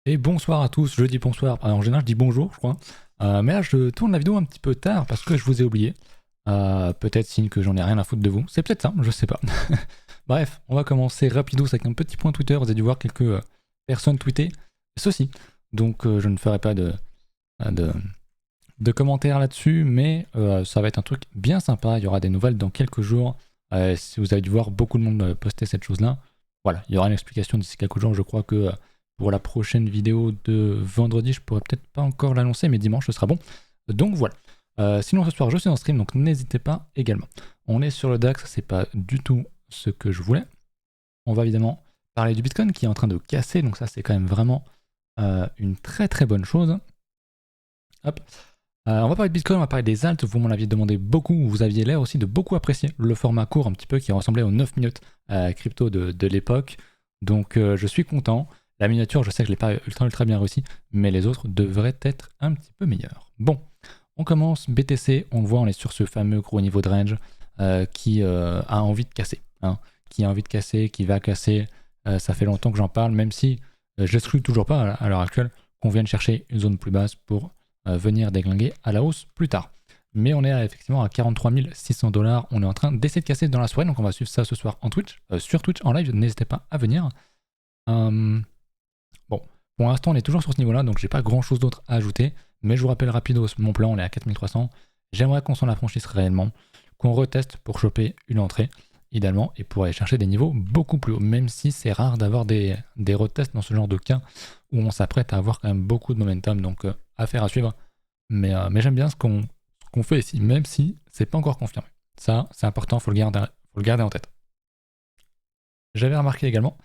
Et bonsoir à tous, je dis bonsoir, en général je dis bonjour je crois, mais là je tourne la vidéo un petit peu tard parce que je vous ai oublié. Peut-être signe que j'en ai rien à foutre de vous, c'est peut-être ça, je sais pas. Bref, on va commencer rapidos avec un petit point Twitter, vous avez dû voir quelques personnes tweeter ceci, donc je ne ferai pas de, de commentaires là-dessus, mais ça va être un truc bien sympa, il y aura des nouvelles dans quelques jours. Si vous avez dû voir beaucoup de monde poster cette chose-là, voilà, il y aura une explication d'ici quelques jours. Je crois que pour la prochaine vidéo de vendredi, je pourrais peut-être pas encore l'annoncer, mais dimanche ce sera bon. Donc voilà. Sinon ce soir je suis en stream, donc n'hésitez pas également. On est sur le DAX, c'est pas du tout ce que je voulais. On va évidemment parler du Bitcoin qui est en train de casser, donc ça c'est quand même vraiment une très très bonne chose. Hop. On va parler de Bitcoin, on va parler des alts, vous m'en aviez demandé beaucoup, vous aviez l'air aussi de beaucoup apprécier le format court un petit peu qui ressemblait aux 9 minutes crypto de l'époque, donc je suis content. La miniature, je sais que je l'ai pas ultra bien réussi, mais les autres devraient être un petit peu meilleurs. Bon, on commence, BTC, on le voit, on est sur ce fameux gros niveau de range qui a envie de casser, hein, qui a envie de casser, qui va casser, ça fait longtemps que j'en parle, même si je n'exclus toujours pas à l'heure actuelle qu'on vienne chercher une zone plus basse pour venir déglinguer à la hausse plus tard. Mais on est effectivement à 43 600$, on est en train d'essayer de casser dans la soirée, donc on va suivre ça ce soir en Twitch, sur Twitch en live, n'hésitez pas à venir. Bon, pour l'instant on est toujours sur ce niveau-là, donc j'ai pas grand-chose d'autre à ajouter, mais je vous rappelle rapidos, mon plan, on est à 4300, j'aimerais qu'on s'en affranchisse réellement, qu'on reteste pour choper une entrée, idéalement, et pour aller chercher des niveaux beaucoup plus hauts, même si c'est rare d'avoir des retests dans ce genre de cas, où on s'apprête à avoir quand même beaucoup de momentum, donc affaire à suivre. Mais j'aime bien ce qu'on fait ici, même si c'est pas encore confirmé. Ça, c'est important, faut le garder en tête. J'avais remarqué également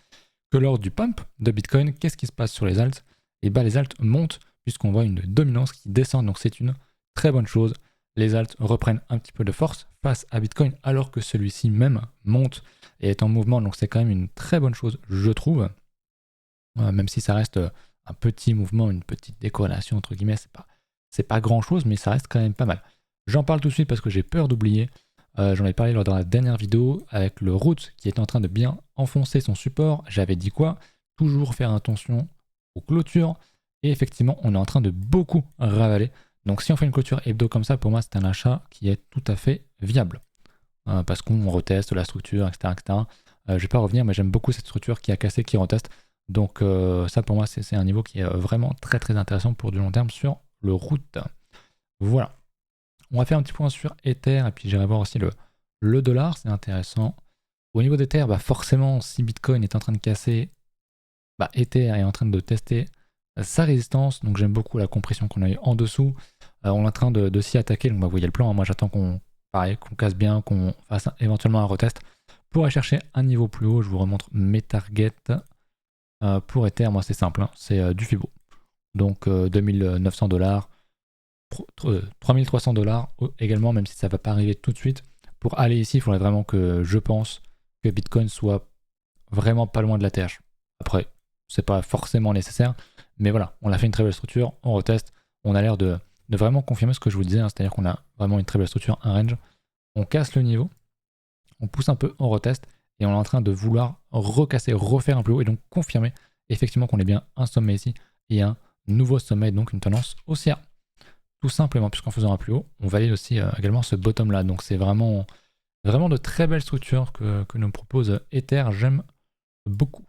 que lors du pump de Bitcoin, qu'est-ce qui se passe sur les alts? Et bien les alts montent puisqu'on voit une dominance qui descend, donc c'est une très bonne chose. Les alts reprennent un petit peu de force face à Bitcoin alors que celui-ci même monte et est en mouvement, donc c'est quand même une très bonne chose, je trouve. Même si ça reste un petit mouvement, une petite décorrélation entre guillemets, c'est pas grand chose, mais ça reste quand même pas mal. J'en parle tout de suite parce que j'ai peur d'oublier. J'en ai parlé lors de la dernière vidéo avec le root qui est en train de bien enfoncer son support. J'avais dit quoi? Toujours faire attention aux clôtures. Et effectivement, on est en train de beaucoup ravaler. Donc si on fait une clôture hebdo comme ça, pour moi, c'est un achat qui est tout à fait viable. Parce qu'on reteste la structure, etc. Je vais pas revenir, mais j'aime beaucoup cette structure qui a cassé, qui reteste. Donc ça, pour moi, c'est un niveau qui est vraiment très très intéressant pour du long terme sur le root. Voilà. On va faire un petit point sur Ether et puis j'irai voir aussi le dollar, c'est intéressant. Au niveau d'Ether, bah forcément, si Bitcoin est en train de casser, bah Ether est en train de tester sa résistance. Donc j'aime beaucoup la compression qu'on a eu en dessous. On est en train de s'y attaquer, donc bah, vous voyez le plan. Hein. Moi j'attends qu'on casse bien, qu'on fasse éventuellement un retest pour aller chercher un niveau plus haut. Je vous remontre mes targets. Pour Ether, moi c'est simple, hein. C'est du Fibo. Donc 2900$. 3300$ également, même si ça ne va pas arriver tout de suite. Pour aller ici, il faudrait vraiment que je pense que Bitcoin soit vraiment pas loin de la TH. Après, c'est pas forcément nécessaire, mais voilà, on a fait une très belle structure, on reteste, on a l'air de vraiment confirmer ce que je vous disais, hein, c'est-à-dire qu'on a vraiment une très belle structure, un range, on casse le niveau, on pousse un peu, on reteste, et on est en train de vouloir recasser, refaire un plus haut, et donc confirmer effectivement qu'on est bien un sommet ici, et un nouveau sommet, donc une tendance haussière. Tout simplement, puisqu'en faisant un plus haut, on valide aussi également ce bottom là. Donc c'est vraiment de très belles structures que nous propose Ether. J'aime beaucoup.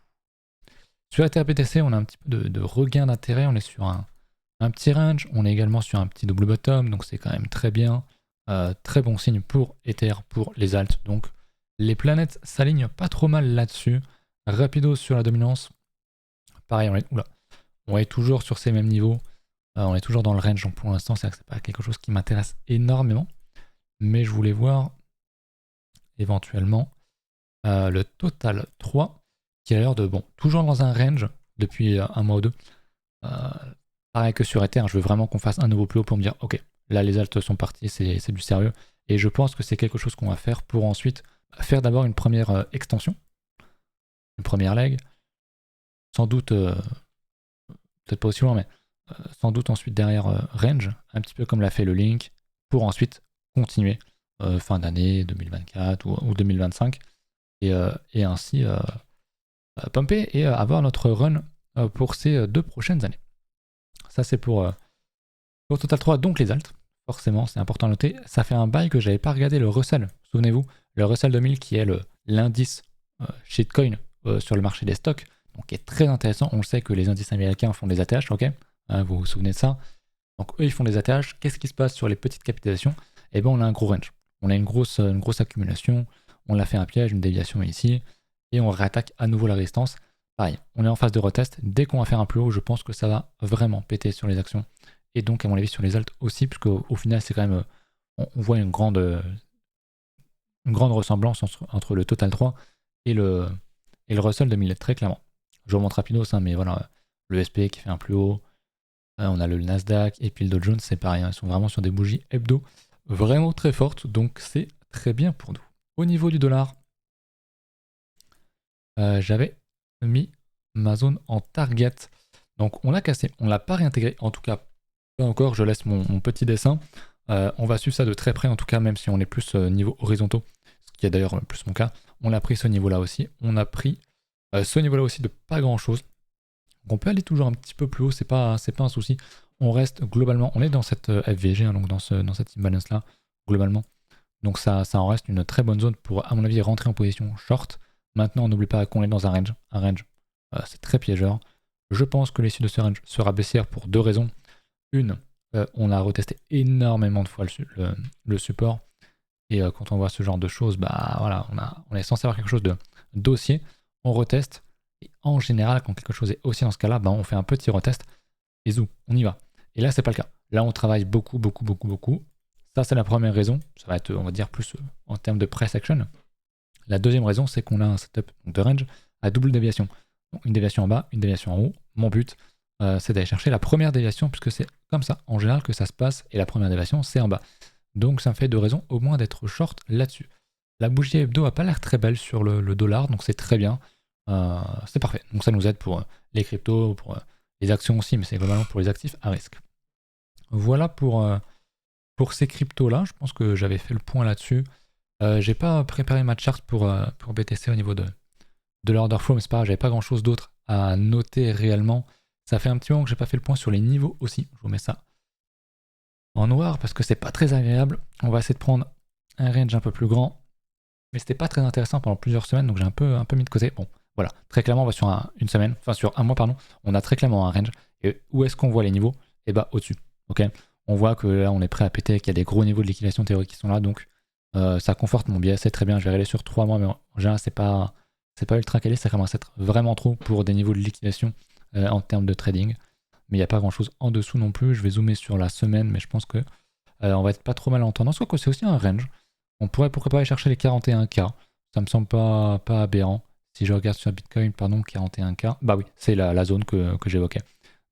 Sur Ether BTC, on a un petit peu de regain d'intérêt. On est sur un petit range. On est également sur un petit double bottom. Donc c'est quand même très bien. Très bon signe pour Ether, pour les alts. Donc les planètes s'alignent pas trop mal là-dessus. Rapido sur la dominance. Pareil, on est toujours sur ces mêmes niveaux. On est toujours dans le range, donc pour l'instant, c'est pas quelque chose qui m'intéresse énormément. Mais je voulais voir éventuellement le total 3, qui a l'air de, bon, toujours dans un range depuis un mois ou deux. Pareil que sur Ether, je veux vraiment qu'on fasse un nouveau plus haut pour me dire, ok, là les alts sont partis, c'est du sérieux. Et je pense que c'est quelque chose qu'on va faire pour ensuite faire d'abord une première extension, une première leg. Sans doute, peut-être pas aussi loin, mais sans doute ensuite derrière range, un petit peu comme l'a fait le Link, pour ensuite continuer fin d'année 2024 ou 2025, et ainsi pumper et avoir notre run pour ces 2 prochaines années. Ça c'est pour Total 3, donc les alts. Forcément, c'est important à noter. Ça fait un bail que j'avais pas regardé le Russell. Souvenez-vous, le Russell 2000 qui est l'indice shitcoin sur le marché des stocks, donc qui est très intéressant. On le sait que les indices américains font des ATH, ok, vous vous souvenez de ça. Donc eux, ils font des ATH. Qu'est-ce qui se passe sur les petites capitalisations? Eh bien, on a un gros range. On a une grosse accumulation. On a fait un piège, une déviation ici. Et on réattaque à nouveau la résistance. Pareil, on est en phase de retest. Dès qu'on va faire un plus haut, je pense que ça va vraiment péter sur les actions. Et donc, à mon avis, sur les alts aussi, puisque au final, c'est quand même. On voit une grande ressemblance entre le Total 3 et le Russell 2000, très clairement. Je vous remonte rapidos, mais voilà, le SP qui fait un plus haut. On a le Nasdaq et puis le Dow Jones, c'est pareil. Ils sont vraiment sur des bougies hebdo vraiment très fortes, donc c'est très bien pour nous. Au niveau du dollar, j'avais mis ma zone en target. Donc on l'a cassé, on l'a pas réintégré, en tout cas pas encore, je laisse mon petit dessin. On va suivre ça de très près, en tout cas, même si on est plus niveau horizontaux, ce qui est d'ailleurs plus mon cas. On a pris ce niveau-là aussi. On a pris ce niveau-là aussi de pas grand-chose. On peut aller toujours un petit peu plus haut, c'est pas un souci. On reste globalement, on est dans cette FVG, donc dans cette imbalance-là, globalement. Donc ça en reste une très bonne zone pour, à mon avis, rentrer en position short. Maintenant, n'oublie pas qu'on est dans un range. Un range, c'est très piégeur. Je pense que l'issue de ce range sera baissière pour 2 raisons. Une, on a retesté énormément de fois le support. Et quand on voit ce genre de choses, bah voilà, on est censé avoir quelque chose de dossier. On reteste. Et en général, quand quelque chose est aussi dans ce cas-là, bah, on fait un petit retest. Et zou, on y va. Et là, c'est pas le cas. Là, on travaille beaucoup. Ça, c'est la première raison. Ça va être, on va dire, plus en termes de price action. La deuxième raison, c'est qu'on a un setup de range à double déviation. Donc, une déviation en bas, une déviation en haut. Mon but, c'est d'aller chercher la première déviation, puisque c'est comme ça, en général, que ça se passe. Et la première déviation, c'est en bas. Donc, ça me fait 2 raisons au moins d'être short là-dessus. La bougie hebdo n'a pas l'air très belle sur le dollar, donc c'est très bien. C'est parfait. Donc, ça nous aide pour les cryptos, pour les actions aussi, mais c'est globalement pour les actifs à risque. Voilà pour ces cryptos-là. Je pense que j'avais fait le point là-dessus. J'ai pas préparé ma chart pour BTC au niveau de l'order flow, mais c'est pas grave, j'avais pas grand-chose d'autre à noter réellement. Ça fait un petit moment que j'ai pas fait le point sur les niveaux aussi. Je vous mets ça en noir parce que c'est pas très agréable. On va essayer de prendre un range un peu plus grand, mais c'était pas très intéressant pendant plusieurs semaines, donc j'ai un peu mis de côté. Bon, voilà, très clairement, on va sur sur un mois, pardon, on a très clairement un range. Et où est-ce qu'on voit les niveaux? Et bah au-dessus, ok. On voit que là, on est prêt à péter, qu'il y a des gros niveaux de liquidation théorique qui sont là, donc ça conforte mon biais, c'est très bien. Je vais aller sur 3 mois, mais en général, c'est pas ultra calé, ça commence à être vraiment trop pour des niveaux de liquidation en termes de trading. Mais il n'y a pas grand chose en dessous non plus. Je vais zoomer sur la semaine, mais je pense que on va être pas trop mal en tendance. Quoique c'est aussi un range. On pourrait pourquoi pas aller chercher les 41K. Ça me semble pas aberrant. Si je regarde sur Bitcoin, pardon, 41K. Bah oui, c'est la zone que j'évoquais.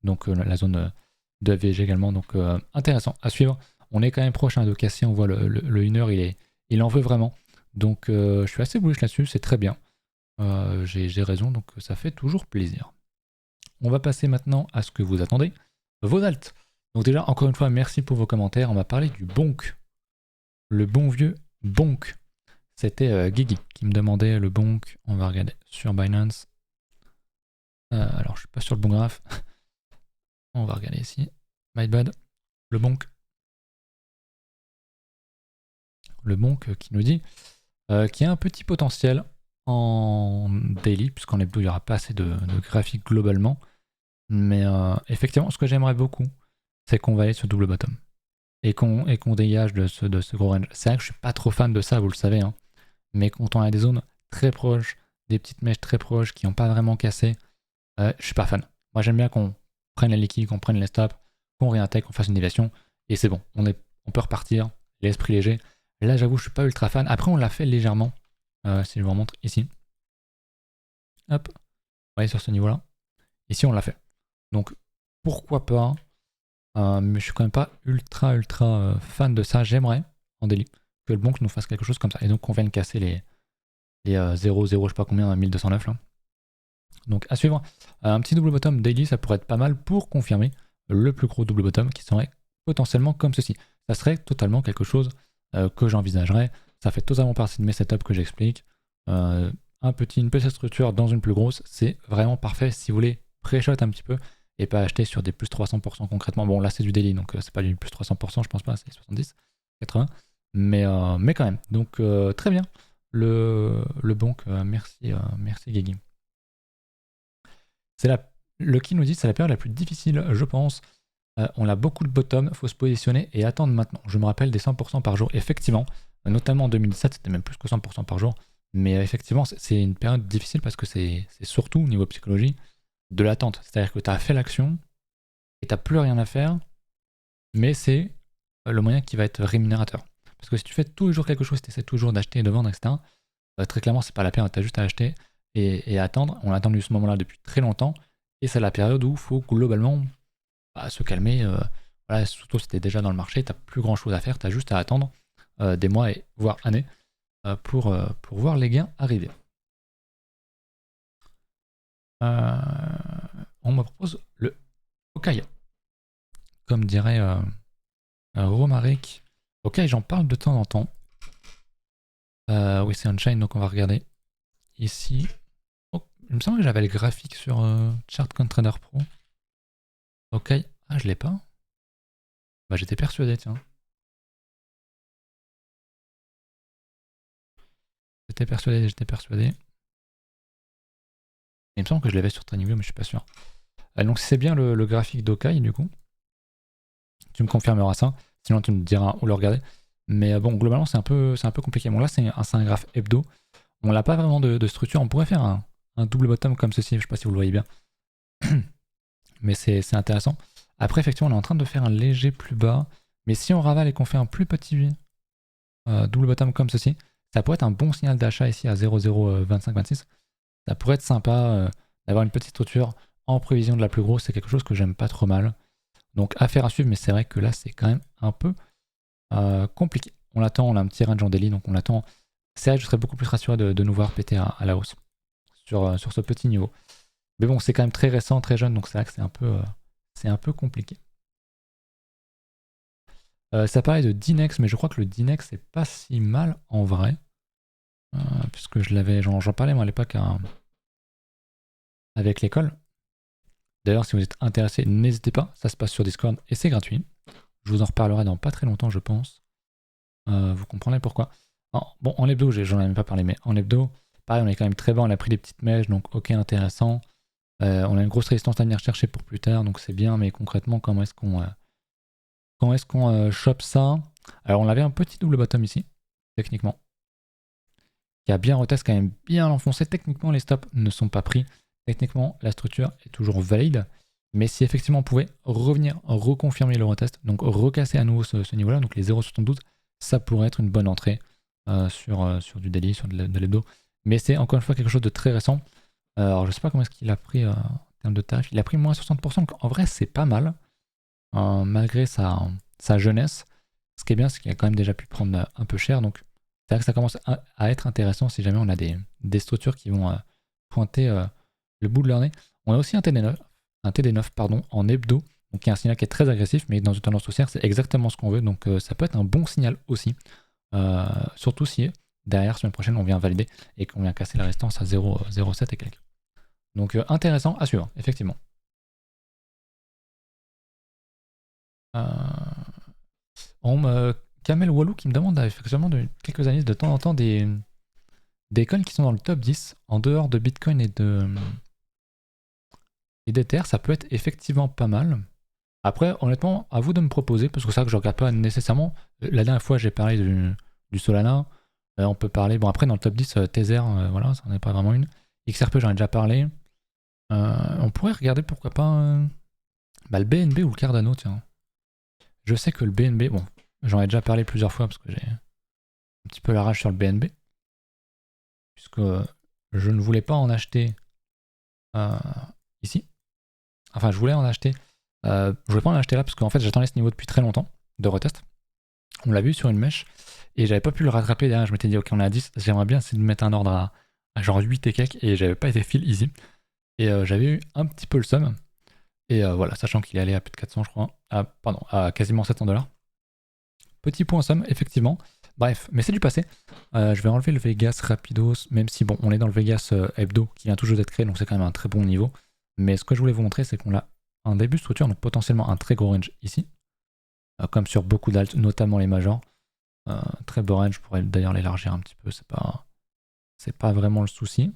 Donc la zone de FVG également. Donc intéressant à suivre. On est quand même proche de casser. On voit le 1 heure, il en veut vraiment. Donc je suis assez bullish là-dessus. C'est très bien. J'ai raison, donc ça fait toujours plaisir. On va passer maintenant à ce que vous attendez, vos alts. Donc déjà, encore une fois, merci pour vos commentaires. On va parler du bonk. Le bon vieux bonk. C'était Guigui qui me demandait le bonk. On va regarder sur Binance. Alors, je suis pas sur le bon graphe. On va regarder ici. My bad. Le bonk. Le bonk qui nous dit qu'il y a un petit potentiel en daily, puisqu'en hebdo, il n'y aura pas assez de graphiques globalement. Mais effectivement, ce que j'aimerais beaucoup, c'est qu'on va aller sur double bottom. Et qu'on dégage de ce gros range. C'est vrai que je suis pas trop fan de ça, vous le savez. Hein. Mais quand on a des zones très proches, des petites mèches très proches qui n'ont pas vraiment cassé, je suis pas fan. Moi, j'aime bien qu'on prenne la liquide, qu'on prenne les stops, qu'on réintègre, qu'on fasse une déviation. Et c'est bon, on peut repartir, l'esprit léger. Là, j'avoue, je suis pas ultra fan. Après, on l'a fait légèrement. Si je vous remontre ici. Hop. Vous voyez sur ce niveau-là. Ici, on l'a fait. Donc, pourquoi pas. Mais je suis quand même pas ultra fan de ça. J'aimerais, en daily, que le bonk nous fasse quelque chose comme ça. Et donc, on vienne casser les 0, je sais pas combien, 1209 là. Donc, à suivre. Un petit double bottom daily, ça pourrait être pas mal pour confirmer le plus gros double bottom qui serait potentiellement comme ceci. Ça serait totalement quelque chose que j'envisagerais. Ça fait totalement partie de mes setups que j'explique. Une petite structure dans une plus grosse, c'est vraiment parfait si vous voulez pré-shot un petit peu et pas acheter sur des plus 300% concrètement. Bon, là, c'est du daily, donc c'est pas du plus 300%, je pense pas, c'est 70, 80. Mais quand même. Donc, très bien. Le bonk, merci Guigui. Lucky nous dit c'est la période la plus difficile, je pense. On a beaucoup de bottom, il faut se positionner et attendre maintenant. Je me rappelle des 100% par jour, effectivement, notamment en 2017, c'était même plus que 100% par jour. Mais effectivement, c'est une période difficile parce que c'est surtout, au niveau psychologie, de l'attente. C'est-à-dire que tu as fait l'action et tu n'as plus rien à faire, mais c'est le moyen qui va être rémunérateur. Parce que si tu fais tous les jours quelque chose, tu essaies toujours d'acheter et de vendre, etc., très clairement, c'est pas la peine, tu as juste à acheter et attendre. On a attendu ce moment-là depuis très longtemps et c'est la période où il faut globalement se calmer. Voilà, surtout si tu es déjà dans le marché, tu n'as plus grand-chose à faire, tu as juste à attendre des mois et voire années pour voir les gains arriver. On me propose le Okai. Comme dirait Romaric. Okai, j'en parle de temps en temps. Oui, c'est Unchained, donc on va regarder ici. Oh, il me semble que j'avais le graphique sur ChartCoinTrader Pro. Okai, ah, je l'ai pas. Bah, j'étais persuadé, tiens. J'étais persuadé. Il me semble que je l'avais sur TradingView, mais je suis pas sûr. Donc si c'est bien le graphique d'Okai, du coup, tu me confirmeras ça. Sinon, tu me diras où le regarder. Mais bon, globalement, c'est un peu compliqué. Bon, là, c'est un graphe hebdo. On n'a pas vraiment de structure. On pourrait faire un double bottom comme ceci. Je sais pas si vous le voyez bien. Mais c'est intéressant. Après, effectivement, on est en train de faire un léger plus bas. Mais si on ravale et qu'on fait un plus petit double bottom comme ceci, ça pourrait être un bon signal d'achat ici à 0,02526. Ça pourrait être sympa d'avoir une petite structure en prévision de la plus grosse. C'est quelque chose que j'aime pas trop mal. Donc affaire à suivre, mais c'est vrai que là c'est quand même un peu compliqué. On l'attend, on a un petit range en daily, donc on l'attend. C'est vrai, je serais beaucoup plus rassuré de nous voir péter à la hausse sur ce petit niveau. Mais bon, c'est quand même très récent, très jeune, donc c'est vrai que c'est un peu compliqué. Ça parlait de Dinex, mais je crois que le Dinex c'est pas si mal en vrai. Puisque j'en parlais moi à l'époque avec l'école. D'ailleurs, si vous êtes intéressé, n'hésitez pas, ça se passe sur Discord et c'est gratuit. Je vous en reparlerai dans pas très longtemps, je pense. Vous comprendrez pourquoi. Bon, en hebdo, j'en ai même pas parlé, mais en hebdo, pareil, on est quand même très bas, on a pris des petites mèches, donc ok, intéressant. On a une grosse résistance à venir chercher pour plus tard, donc c'est bien, mais concrètement, comment est-ce qu'on chope ça? Alors, on avait un petit double bottom ici, techniquement, qui a bien retest quand même bien l'enfoncé. Techniquement, les stops ne sont pas pris. Techniquement, la structure est toujours valide. Mais si effectivement on pouvait revenir, reconfirmer le retest, donc recasser à nouveau ce niveau-là, donc les 0,72, ça pourrait être une bonne entrée sur du daily, sur de l'hebdo. Mais c'est encore une fois quelque chose de très récent. Alors je sais pas comment est-ce qu'il a pris en termes de tarif. Il a pris moins 60%, donc en vrai c'est pas mal, malgré sa jeunesse. Ce qui est bien, c'est qu'il a quand même déjà pu prendre un peu cher. Donc c'est vrai que ça commence à être intéressant si jamais on a des structures qui vont pointer le bout de leur nez. On a aussi un TD9 en hebdo, donc qui est un signal qui est très agressif, mais dans une tendance haussière, c'est exactement ce qu'on veut, donc ça peut être un bon signal aussi, surtout si derrière, semaine prochaine, on vient valider et qu'on vient casser la résistance à 0,07 et quelques. Donc intéressant à suivre, effectivement. Kamel Walou qui me demande effectivement depuis quelques années de temps en temps des coins qui sont dans le top 10 en dehors de Bitcoin et d'Ether, ça peut être effectivement pas mal. Après, honnêtement, à vous de me proposer, parce que c'est ça que je regarde pas nécessairement. La dernière fois, j'ai parlé du Solana. On peut parler, bon après dans le top 10, Tether, voilà, ça n'en est pas vraiment une. XRP, j'en ai déjà parlé. On pourrait regarder pourquoi pas le BNB ou le Cardano, tiens. Je sais que le BNB, bon, j'en ai déjà parlé plusieurs fois parce que j'ai un petit peu la rage sur le BNB. Puisque je ne voulais pas en acheter ici. Enfin, je voulais en acheter. Je voulais pas en acheter là parce qu'en fait, j'attendais ce niveau depuis très longtemps de retest. On l'a vu sur une mèche et j'avais pas pu le rattraper derrière. Je m'étais dit, ok, on est à 10, j'aimerais bien essayer de mettre un ordre à genre 8 et quelques et j'avais pas été fil easy. Et j'avais eu un petit peu le seum. Et voilà, sachant qu'il est allé à plus de 400, je crois. À quasiment 700 $. Petit point somme, effectivement. Bref, mais c'est du passé. Je vais enlever le Vegas rapidos, même si bon, on est dans le Vegas hebdo qui vient toujours d'être créé, donc c'est quand même un très bon niveau. Mais ce que je voulais vous montrer, c'est qu'on a un début de structure, donc potentiellement un très gros range ici, comme sur beaucoup d'alts, notamment les majors. Très beau range, je pourrais d'ailleurs l'élargir un petit peu, c'est pas vraiment le souci.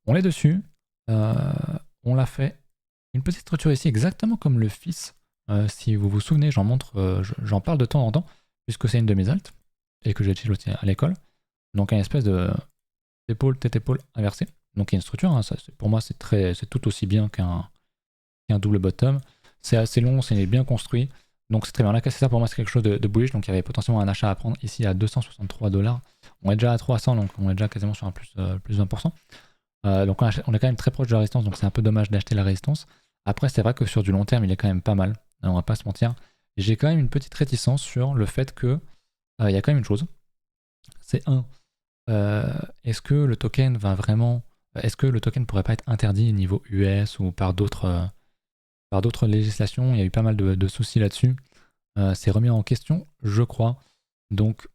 On est dessus, on l'a fait. Une petite structure ici, exactement comme le fils. Si vous vous souvenez, j'en montre, j'en parle de temps en temps, puisque c'est une de mes altes, et que j'utilise aussi à l'école. Donc une espèce de épaule, tête-épaule inversée. Donc il y a une structure, hein, ça, pour moi c'est tout aussi bien qu'un double bottom. C'est assez long, c'est bien construit. Donc c'est très bien. Là, c'est ça pour moi, c'est quelque chose de bullish. Donc il y avait potentiellement un achat à prendre ici à 263$. On est déjà à 300, donc on est déjà quasiment sur un plus 20%. Donc on est quand même très proche de la résistance, donc c'est un peu dommage d'acheter la résistance. Après, c'est vrai que sur du long terme, il est quand même pas mal. On va pas se mentir. J'ai quand même une petite réticence sur le fait que il y a quand même une chose. C'est est-ce que le token va vraiment. Est-ce que le token pourrait pas être interdit au niveau US ou par d'autres législations? Il y a eu pas mal de soucis là-dessus. C'est remis en question, je crois. Donc,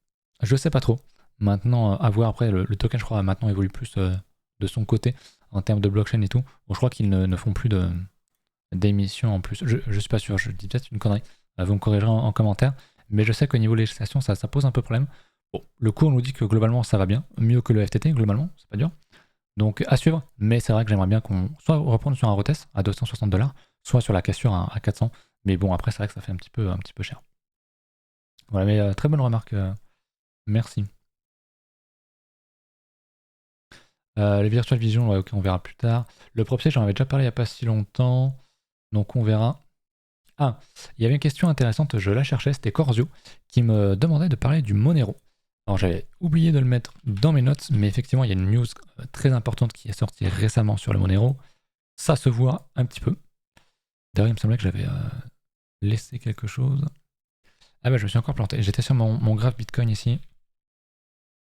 je sais pas trop. Maintenant, à voir. Après, le token, je crois, maintenant évolue plus de son côté en termes de blockchain et tout. Bon, je crois qu'ils ne font plus d'émissions en plus. Je suis pas sûr, je dis peut-être une connerie. Vous me corrigerez en commentaire. Mais je sais qu'au niveau législation, ça pose un peu problème. Bon, le cours nous dit que globalement, ça va bien. Mieux que le FTT, globalement, c'est pas dur. Donc, à suivre. Mais c'est vrai que j'aimerais bien qu'on soit reprendre sur un retest à 260$, soit sur la cassure à 400. Mais bon, après, c'est vrai que ça fait un petit peu cher. Voilà, mais très bonne remarque. Merci. Les Virtual Vision, ouais, ok, on verra plus tard. Le PropSay, j'en avais déjà parlé il n'y a pas si longtemps. Donc on verra. Ah, il y avait une question intéressante, je la cherchais, c'était Corzio, qui me demandait de parler du Monero. Alors j'avais oublié de le mettre dans mes notes, mais effectivement, il y a une news très importante qui est sortie récemment sur le Monero. Ça se voit un petit peu. D'ailleurs, il me semblait que j'avais laissé quelque chose. Ah bah je me suis encore planté. J'étais sur mon graphe Bitcoin ici.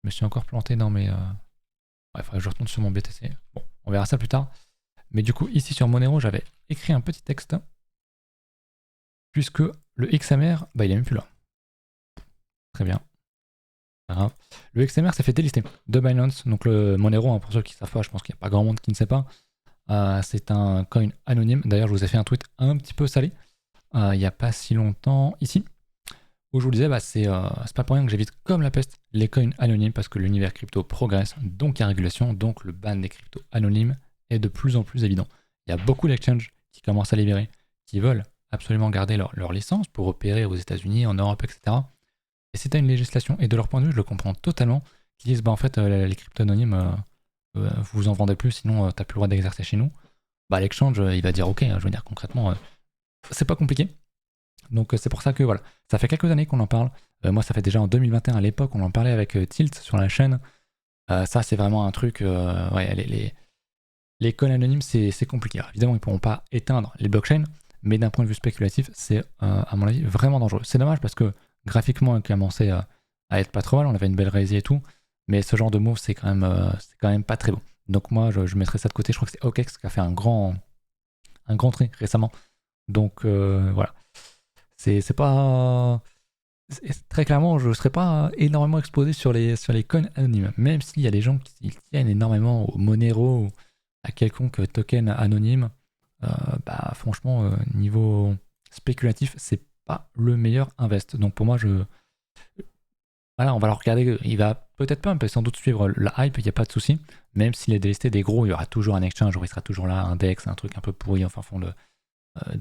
Je me suis encore planté dans mes... Ouais, il faudrait que je retourne sur mon BTC. Bon, on verra ça plus tard. Mais du coup, ici sur Monero, j'avais écrit un petit texte. Puisque le XMR, bah il est même plus là. Très bien. Le XMR s'est fait délister de Binance. Donc le Monero, hein, pour ceux qui ne savent pas, je pense qu'il n'y a pas grand monde qui ne sait pas. C'est un coin anonyme. D'ailleurs, je vous ai fait un tweet un petit peu salé. Il n'y a pas si longtemps ici. Où je vous disais, bah, c'est pas pour rien que j'évite comme la peste les coins anonymes parce que l'univers crypto progresse, donc il y a régulation, donc le ban des cryptos anonymes est de plus en plus évident. Il y a beaucoup d'exchanges qui commencent à libérer, qui veulent absolument garder leur licence pour opérer aux États-Unis, en Europe, etc. Et c'est à une législation, et de leur point de vue, je le comprends totalement, qui disent, bah en fait, les cryptos anonymes, vous en vendez plus, sinon t'as plus le droit d'exercer chez nous. Bah l'exchange, il va dire, ok, je veux dire concrètement, c'est pas compliqué. Donc c'est pour ça que voilà, ça fait quelques années qu'on en parle. Moi, ça fait déjà en 2021 à l'époque, on en parlait avec Tilt sur la chaîne. Ça, c'est vraiment un truc. Ouais, les coins anonymes, c'est compliqué. Alors, évidemment, ils ne pourront pas éteindre les blockchains, mais d'un point de vue spéculatif, c'est à mon avis vraiment dangereux. C'est dommage parce que graphiquement, il commençait à être pas trop mal. On avait une belle raisée et tout, mais ce genre de move, c'est quand même pas très beau. Donc moi, je mettrais ça de côté. Je crois que c'est OKEx qui a fait un grand trait récemment. Donc voilà. C'est pas. Très clairement, je ne serais pas énormément exposé sur les coins anonymes. Même s'il y a des gens qui tiennent énormément au Monero ou à quelconque token anonyme, bah franchement, niveau spéculatif, c'est pas le meilleur invest. Donc pour moi, voilà, on va le regarder. Il va peut-être pas, on peut sans doute suivre la hype, il n'y a pas de souci. Même s'il est délisté des gros, il y aura toujours un exchange, il sera toujours là, un DEX, un truc un peu pourri, enfin fond de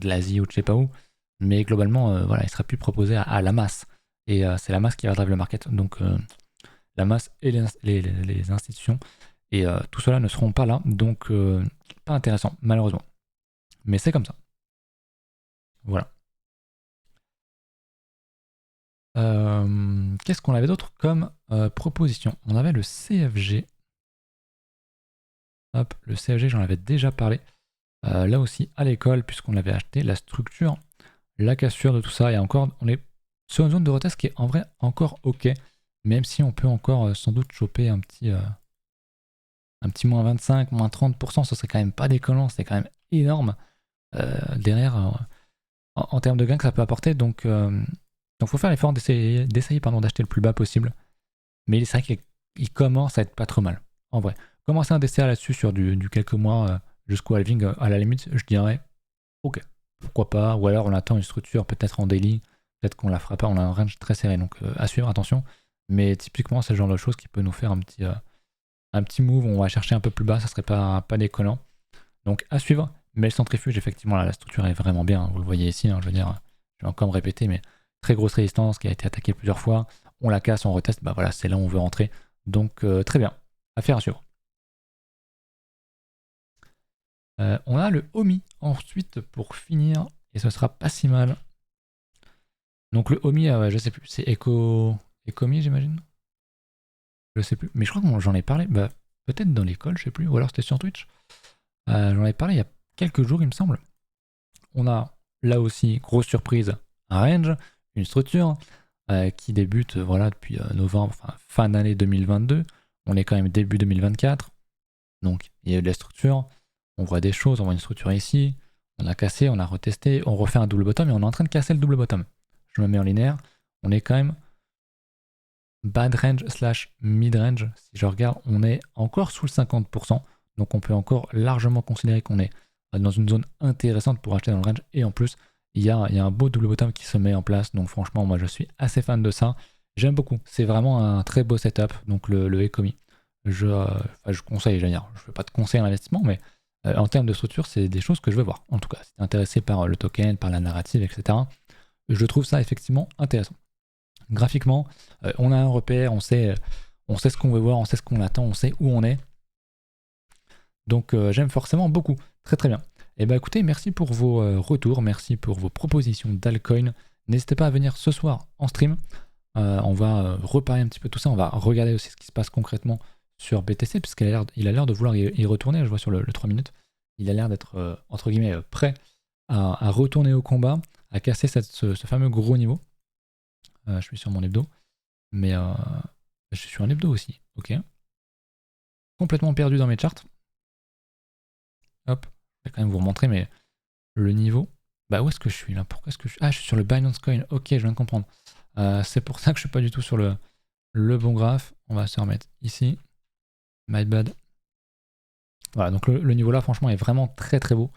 l'Asie ou de je sais pas où. Mais globalement, voilà, il sera plus proposé à la masse. Et c'est la masse qui va drive le market. Donc la masse et les institutions. Et tout cela ne seront pas là. Donc pas intéressant, malheureusement. Mais c'est comme ça. Voilà. Qu'est-ce qu'on avait d'autre comme proposition? On avait le CFG. Hop, le CFG, j'en avais déjà parlé. Là aussi, à l'école, puisqu'on avait acheté la structure, la cassure de tout ça. Et encore, on est sur une zone de retest qui est en vrai encore ok. Même si on peut encore sans doute choper un petit moins 25, moins 30%, ce serait quand même pas décollant, c'est quand même énorme derrière en termes de gains que ça peut apporter. Donc faut faire l'effort d'essayer d'acheter le plus bas possible. Mais c'est vrai qu'il commence à être pas trop mal, en vrai. Commencer un DCA là-dessus sur du quelques mois, jusqu'au halving, à la limite, je dirais ok, pourquoi pas, ou alors on attend une structure peut-être en daily, peut-être qu'on la fera pas, on a un range très serré, donc à suivre, attention. Mais typiquement, c'est le genre de choses qui peut nous faire un petit move, on va chercher un peu plus bas, ça serait pas déconnant. Donc à suivre, mais le centrifuge, effectivement, là, la structure est vraiment bien, hein, vous le voyez ici, hein, je veux dire, je vais encore me répéter, mais très grosse résistance qui a été attaquée plusieurs fois, on la casse, on reteste, bah voilà, c'est là où on veut rentrer. Donc très bien, affaire à suivre. On a le Omi ensuite pour finir, et ce sera pas si mal. Donc le Omi, je sais plus, c'est Ecomi j'imagine. Je sais plus, mais je crois que j'en ai parlé, bah, peut-être dans l'école, je sais plus, ou alors c'était sur Twitch. J'en ai parlé il y a quelques jours, il me semble. On a là aussi, grosse surprise, un range, une structure qui débute voilà, depuis novembre, enfin, fin d'année 2022. On est quand même début 2024. Donc il y a eu de la structure, on voit des choses, on voit une structure ici, on a cassé, on a retesté, on refait un double bottom et on est en train de casser le double bottom. Je me mets en linéaire, on est quand même bad range slash mid range. Si je regarde, on est encore sous le 50%, donc on peut encore largement considérer qu'on est dans une zone intéressante pour acheter dans le range. Et en plus, il y a un beau double bottom qui se met en place, donc franchement, moi je suis assez fan de ça. J'aime beaucoup, c'est vraiment un très beau setup, donc le Ecomi. Je conseille, je ne fais pas de conseil en investissement, mais en termes de structure, c'est des choses que je veux voir. En tout cas, si tu es intéressé par le token, par la narrative, etc., je trouve ça effectivement intéressant. Graphiquement, on a un repère, on sait ce qu'on veut voir, on sait ce qu'on attend, on sait où on est. Donc j'aime forcément beaucoup. Très très bien. Et bah écoutez, merci pour vos retours, merci pour vos propositions d'altcoin. N'hésitez pas à venir ce soir en stream. On va reparler un petit peu de tout ça, on va regarder aussi ce qui se passe concrètement sur BTC, puisqu'il a l'air de vouloir y retourner, je vois sur le 3 minutes. Il a l'air d'être, entre guillemets, prêt à retourner au combat, à casser ce fameux gros niveau. Je suis sur mon hebdo, mais je suis sur un hebdo aussi, ok. Complètement perdu dans mes charts. Hop, je vais quand même vous remontrer, mais le niveau... Bah où est-ce que je suis là? Pourquoi est-ce que je suis... Ah, je suis sur le Binance Coin, ok, je viens de comprendre. C'est pour ça que je suis pas du tout sur le bon graphe. On va se remettre ici. My bad. Voilà, donc le niveau là, franchement, est vraiment très très beau.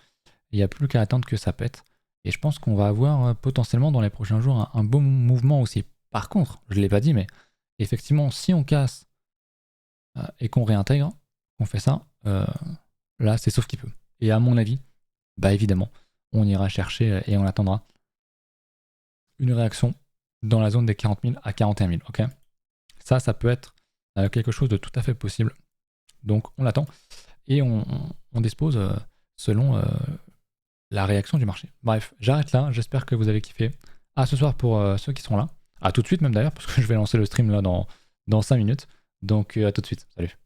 Il n'y a plus qu'à attendre que ça pète. Et je pense qu'on va avoir potentiellement dans les prochains jours un bon mouvement aussi. Par contre, je ne l'ai pas dit, mais effectivement, si on casse et qu'on réintègre, on fait ça, là, c'est sauf qui peut. Et à mon avis, bah évidemment, on ira chercher et on attendra une réaction dans la zone des 40 000 à 41 000. Ok, ça peut être quelque chose de tout à fait possible. Donc on l'attend et on dispose selon la réaction du marché. Bref, j'arrête là, j'espère que vous avez kiffé. À ce soir pour ceux qui seront là. À tout de suite même d'ailleurs, parce que je vais lancer le stream là dans 5 minutes. Donc à tout de suite, salut.